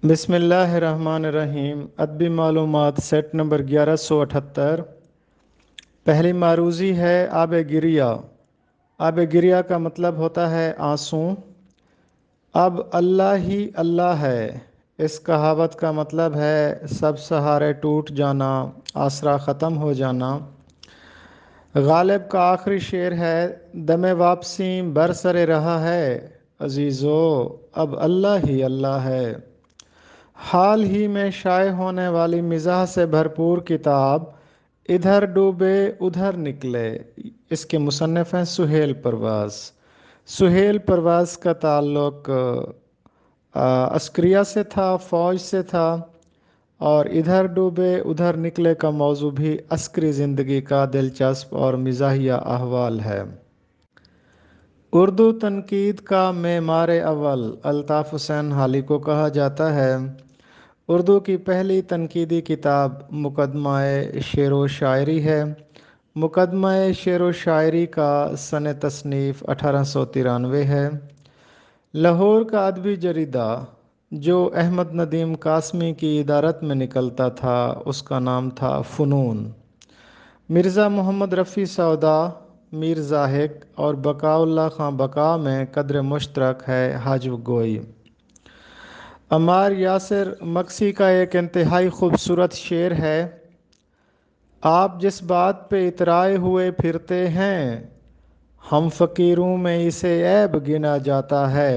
بسم اللہ الرحمن الرحیم۔ ادبی معلومات سیٹ نمبر 1178۔ پہلی معروضی ہے آب گریہ۔ آب گریہ کا مطلب ہوتا ہے آنسوں۔ اب اللہ ہی اللہ ہے، اس کہاوت کا مطلب ہے سب سہارے ٹوٹ جانا، آسرا ختم ہو جانا۔ غالب کا آخری شعر ہے، دم واپسی برسر رہا ہے عزیزو، اب اللہ ہی اللہ ہے۔ حال ہی میں شائع ہونے والی مزاح سے بھرپور کتاب ادھر ڈوبے ادھر نکلے، اس کے مصنف ہیں سہیل پرواز۔ سہیل پرواز کا تعلق عسکریہ سے تھا، فوج سے تھا، اور ادھر ڈوبے ادھر نکلے کا موضوع بھی عسکری زندگی کا دلچسپ اور مزاحیہ احوال ہے۔ اردو تنقید کا معمار اول الطاف حسین حالی کو کہا جاتا ہے۔ اردو کی پہلی تنقیدی کتاب مقدمہ شعر و شاعری ہے۔ مقدمہ شعر و شاعری کا سن تصنیف 1893 ہے۔ لاہور کا ادبی جریدہ جو احمد ندیم قاسمی کی ادارت میں نکلتا تھا اس کا نام تھا فنون۔ مرزا محمد رفیع سودا، میر زاہد اور بقاء اللہ خاں بقاء میں قدر مشترک ہے حاجب گوئی۔ عمار یاسر مکسی کا ایک انتہائی خوبصورت شعر ہے، آپ جس بات پہ اترائے ہوئے پھرتے ہیں ہم فقیروں میں اسے عیب گنا جاتا ہے۔